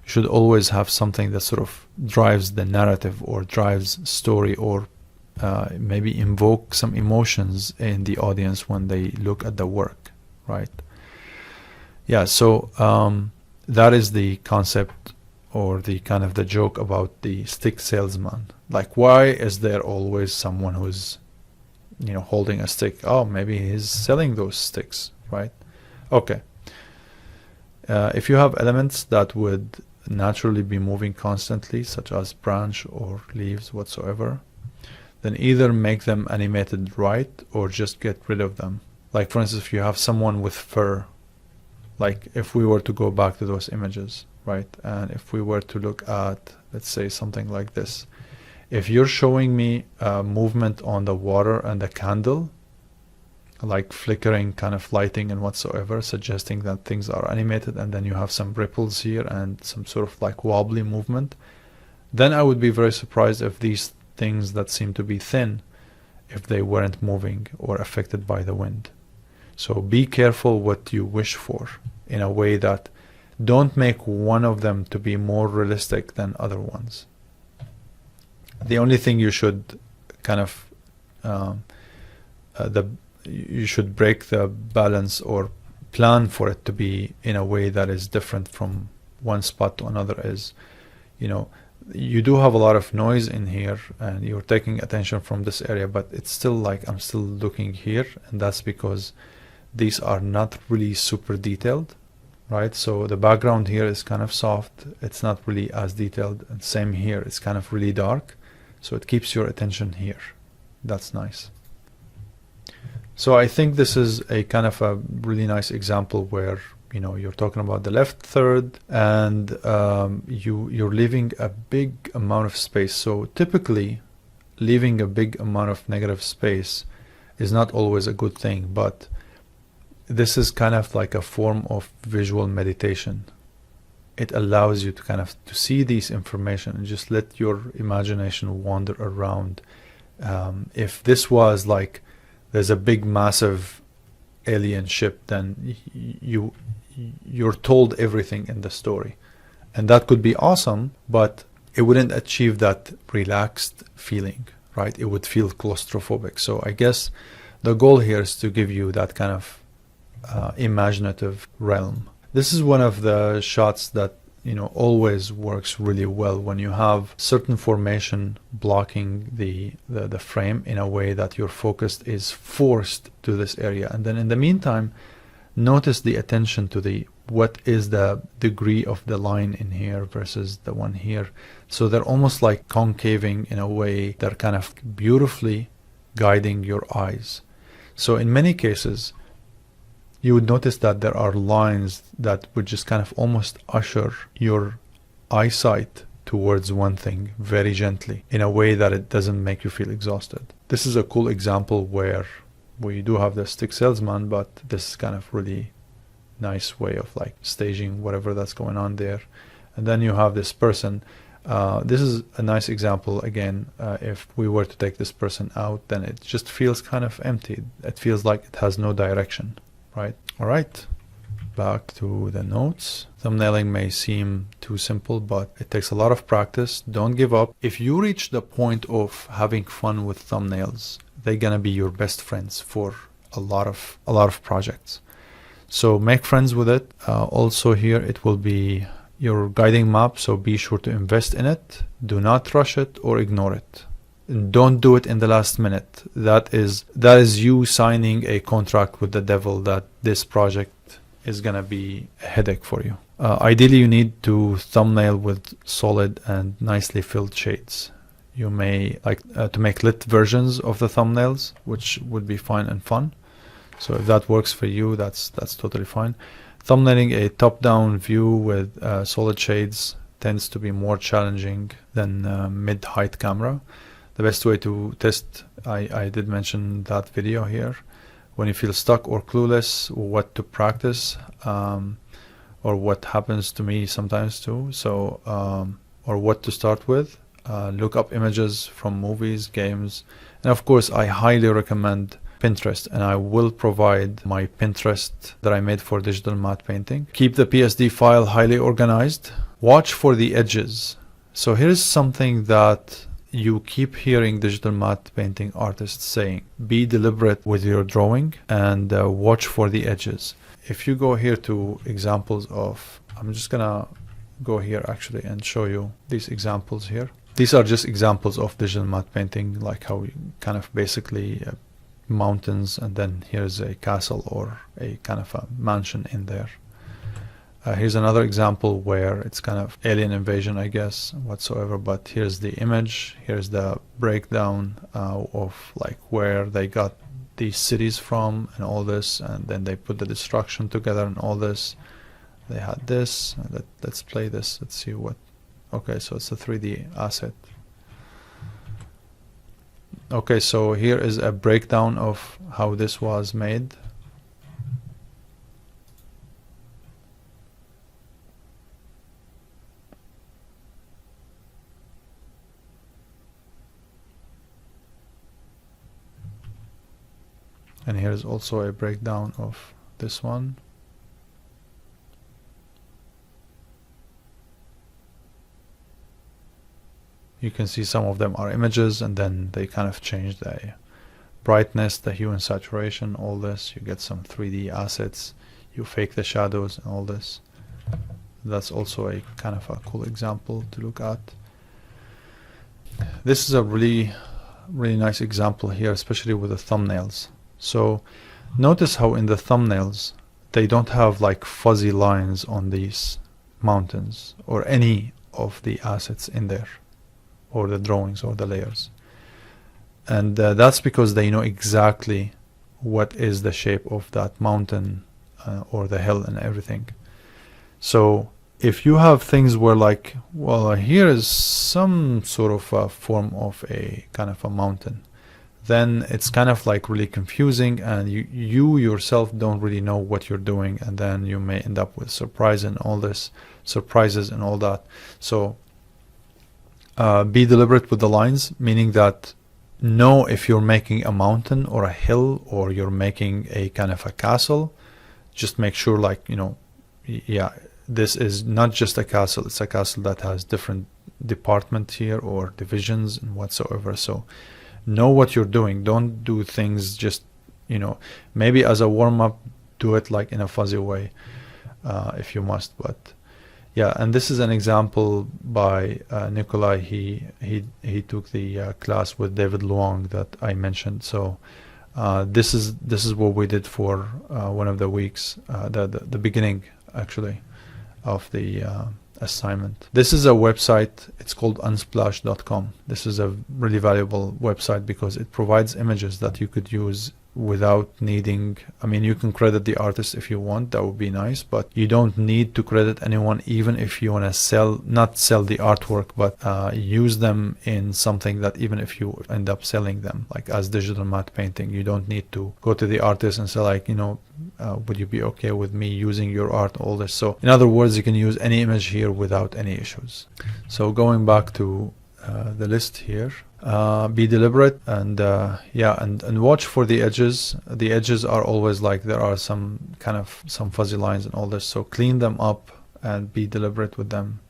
you should always have something that sort of drives the narrative or drives story, or maybe invoke some emotions in the audience when they look at the work, right? Yeah, so that is the concept, or the kind of the joke about the stick salesman. Like, why is there always someone who's holding a stick? Oh, maybe he's selling those sticks, right? Okay. If you have elements that would naturally be moving constantly, such as branch or leaves whatsoever, then either make them animated right or just get rid of them. Like for instance, if you have someone with fur, like if we were to go back to those images, right, and if we were to look at, let's say, something like this, if you're showing me movement on the water and the candle, like flickering kind of lighting and whatsoever, suggesting that things are animated, and then you have some ripples here and some sort of like wobbly movement, then I would be very surprised if these things that seem to be thin, if they weren't moving or affected by the wind. So be careful what you wish for, in a way that don't make one of them to be more realistic than other ones. The only thing you should kind of you should break the balance, or plan for it to be in a way that is different from one spot to another, is, you do have a lot of noise in here and you're taking attention from this area, but it's still like I'm still looking here, and that's because these are not really super detailed, right? So the background here is kind of soft, it's not really as detailed, and same here, it's kind of really dark, so it keeps your attention here. That's nice. So I think this is a kind of a really nice example where you're talking about the left third, and you're leaving a big amount of space. So typically leaving a big amount of negative space is not always a good thing, but this is kind of like a form of visual meditation. It allows you to kind of to see these information and just let your imagination wander around. If this was like there's a big massive alien ship, then you're told everything in the story, and that could be awesome, but it wouldn't achieve that relaxed feeling, right? It would feel claustrophobic. So I guess the goal here is to give you that kind of imaginative realm. This is one of the shots that always works really well when you have certain formation blocking the frame in a way that your focus is forced to this area. And then in the meantime, notice the attention to what is the degree of the line in here versus the one here. So they're almost like concaving in a way. They're kind of beautifully guiding your eyes. So in many cases, you would notice that there are lines that would just kind of almost usher your eyesight towards one thing very gently in a way that it doesn't make you feel exhausted. This is a cool example where we do have the stick salesman, but this is kind of really nice way of like staging whatever that's going on there. And then you have this person. This is a nice example again. If we were to take this person out, then it just feels kind of empty. It feels like it has no direction, right? All right, back to the notes. Thumbnailing may seem too simple, but it takes a lot of practice. Don't give up. If you reach the point of having fun with thumbnails, they're gonna be your best friends for a lot of projects. So make friends with it. Also here it will be your guiding map, so be sure to invest in it. Do not rush it or ignore it. And don't do it in the last minute. That is you signing a contract with the devil that this project is gonna be a headache for you. Ideally you need to thumbnail with solid and nicely filled shades. You may like to make lit versions of the thumbnails, which would be fine and fun. So if that works for you, that's totally fine. Thumbnailing a top-down view with solid shades tends to be more challenging than mid-height camera. The best way to test, I did mention that video here. When you feel stuck or clueless, what to practice, or what happens to me sometimes too. So, or what to start with. Look up images from movies, games, and of course I highly recommend Pinterest, and I will provide my Pinterest that I made for digital matte painting. Keep the PSD file highly organized. Watch for the edges. So here's something that you keep hearing digital matte painting artists saying: be deliberate with your drawing and watch for the edges. If you go here to examples of, I'm just gonna go here actually and show you these examples here. These are just examples of digital matte painting, like how you kind of basically mountains, and then here's a castle or a kind of a mansion in there. Here's another example where it's kind of alien invasion, I guess, whatsoever, but here's the image, here's the breakdown of like where they got these cities from and all this, and then they put the destruction together and all this. They had this. Let's play this. Let's see what. Okay, so it's a 3D asset. Okay, so here is a breakdown of how this was made. And here's also a breakdown of this one. You can see some of them are images, and then they kind of change the brightness, the hue and saturation, all this. You get some 3D assets. You fake the shadows and all this. That's also a kind of a cool example to look at. This is a really nice example here, especially with the thumbnails. So notice how in the thumbnails they don't have like fuzzy lines on these mountains or any of the assets in there, or the drawings or the layers. And that's because they know exactly what is the shape of that mountain or the hill and everything. So if you have things where like, well, here is some sort of a form of a kind of a mountain, then it's kind of like really confusing, and you yourself don't really know what you're doing, and then you may end up with surprises and all that. So be deliberate with the lines, meaning that know if you're making a mountain or a hill or you're making a kind of a castle. Just make sure, like, you know, yeah, this is not just a castle, it's a castle that has different departments here or divisions and whatsoever. So know what you're doing. Don't do things just, you know, maybe as a warm-up, do it like in a fuzzy way if you must, but Yeah, and this is an example by Nikolai. He took the class with David Luong that I mentioned. So this is what we did for one of the weeks, the beginning actually of the assignment. This is a website. It's called unsplash.com. This is a really valuable website because it provides images that you could use without needing, I mean, you can credit the artist if you want, that would be nice, but you don't need to credit anyone, even if you want to not sell the artwork, but use them in something that even if you end up selling them, like as digital matte painting, you don't need to go to the artist and say like, you know, would you be okay with me using your art, all this. So in other words, you can use any image here without any issues. So going back to the list here, be deliberate and and watch for the edges. The edges are always like there are some fuzzy lines and all this, so clean them up and be deliberate with them.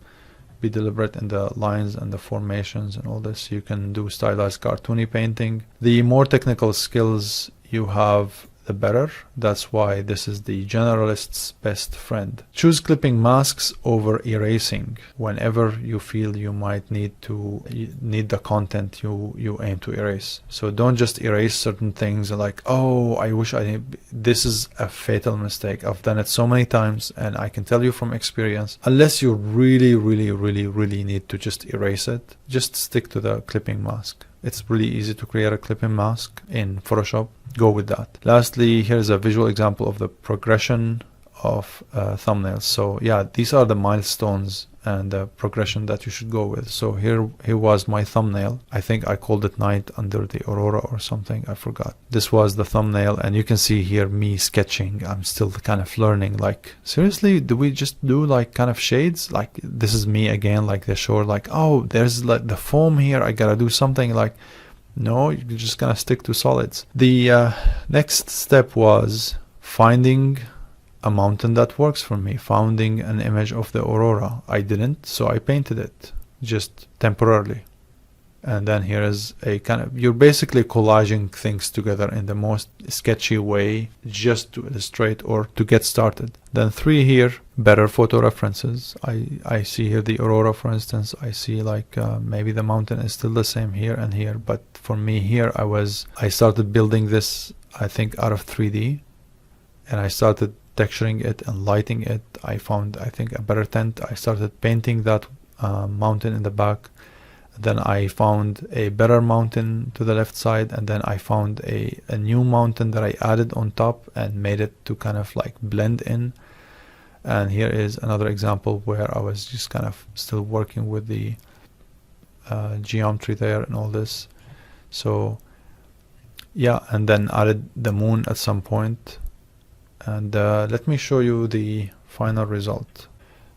Be deliberate in the lines and the formations and all this. You can do stylized cartoony painting. The more technical skills you have, the better. That's why this is the generalist's best friend. Choose clipping masks over erasing whenever you feel you might need the content you aim to erase. So don't just erase certain things like, oh, I wish I did. This is a fatal mistake. I've done it so many times, and I can tell you from experience, unless you really need to just erase it, just stick to the clipping mask. It's really easy to create a clipping mask in Photoshop. Go with that. Lastly, here's a visual example of the progression of thumbnails. So yeah, these are the milestones and the progression that you should go with. So here was my thumbnail. I think I called it Night Under the Aurora or something. I forgot. This was the thumbnail, and you can see here me sketching. I'm still kind of learning. Like, seriously, do we just do like kind of shades? Like, this is me again, like the shore, like, oh, there's like the foam here. I gotta do something like, no, you're just gonna stick to solids. The next step was finding a mountain that works for me, finding an image of the aurora. I didn't, so I painted it just temporarily. And then here is a kind of, you're basically collaging things together in the most sketchy way just to illustrate or to get started. Then 3 here, better photo references. I see here the aurora, for instance. I see like maybe the mountain is still the same here and here, but for me here I started building this, I think, out of 3D, and I started texturing it and lighting it. I found, I think, a better tint. I started painting that mountain in the back. Then I found a better mountain to the left side, and then I found a new mountain that I added on top and made it to kind of like blend in. And here is another example where I was just kind of still working with the geometry there and all this. So yeah, and then added the moon at some point. And let me show you the final result.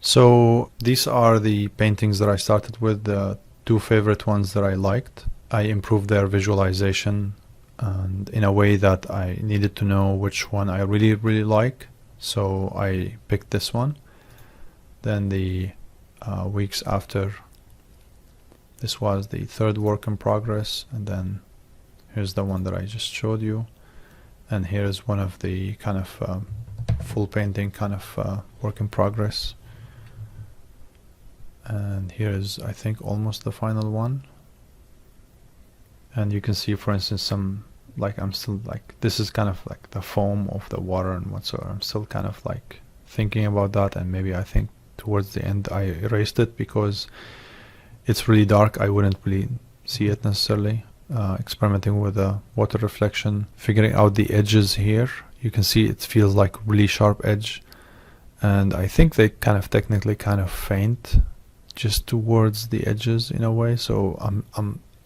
So these are the paintings that I started with, the 2 favorite ones that I liked. I improved their visualization and in a way that I needed to know which one I really like. So I picked this one. Then the weeks after, this was the 3rd work in progress, and then here's the one that I just showed you. And here's one of the kind of full painting kind of work in progress. And here is, I think, almost the final one. And you can see, for instance, some, like, I'm still like, this is kind of like the foam of the water and whatsoever. I'm still kind of like thinking about that, and maybe I think towards the end I erased it because it's really dark. I wouldn't really see it necessarily. Experimenting with the water reflection, figuring out the edges here. You can see it feels like really sharp edge, and I think they kind of technically kind of faint just towards the edges in a way. So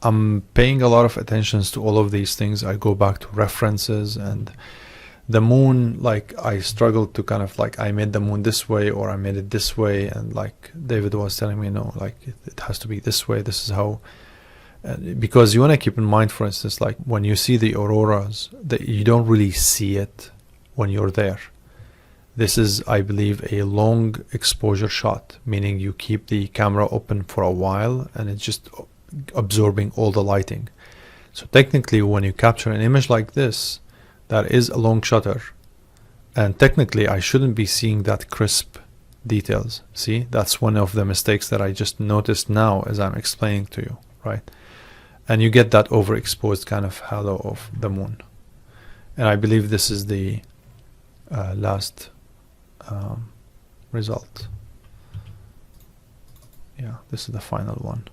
I'm paying a lot of attention to all of these things. I go back to references, and the moon, like, I struggled to kind of like, I made the moon this way or I made it this way, and like David was telling me, no, like it has to be this way. This is how. Because you want to keep in mind, for instance, like when you see the auroras, that you don't really see it when you're there. This is, I believe, a long exposure shot, meaning you keep the camera open for a while and it's just absorbing all the lighting. So technically, when you capture an image like this, that is a long shutter, and technically I shouldn't be seeing that crisp details. See, that's one of the mistakes that I just noticed now as I'm explaining to you, right? And you get that overexposed kind of halo of the moon. And I believe this is the last result. Yeah, this is the final one.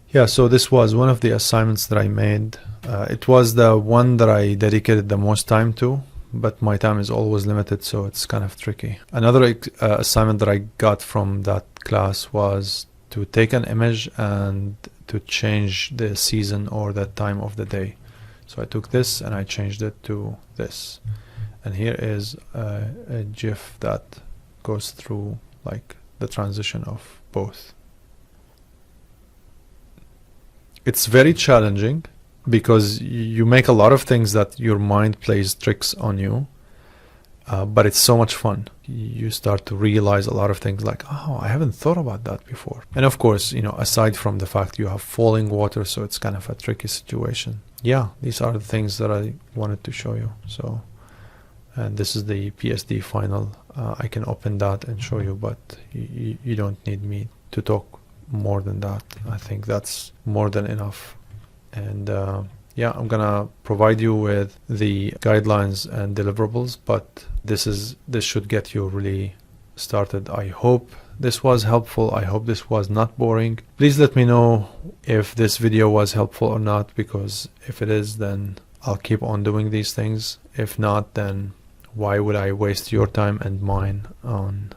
Yeah, so this was one of the assignments that I made. It was the one that I dedicated the most time to, but my time is always limited, so it's kind of tricky. Another assignment that I got from that class was to take an image and to change the season or the time of the day. So I took this and I changed it to this. And here is a GIF that goes through like the transition of both. It's very challenging because you make a lot of things that your mind plays tricks on you, but it's so much fun. You start to realize a lot of things like, oh, I haven't thought about that before. And of course, you know, aside from the fact you have falling water, so it's kind of a tricky situation. Yeah, these are the things that I wanted to show you. So, and this is the PSD final. I can open that and show you, but you don't need me to talk more than that. I think that's more than enough. And yeah, I'm gonna provide you with the guidelines and deliverables, but this should get you really started. I hope this was helpful. I hope this was not boring. Please let me know if this video was helpful or not, because if it is, then I'll keep on doing these things. If not, then why would I waste your time and mine on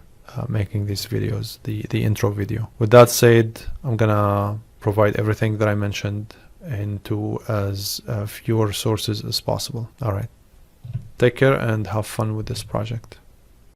making these videos, the intro video. With that said, I'm gonna provide everything that I mentioned into as fewer sources as possible. All right, take care and have fun with this project.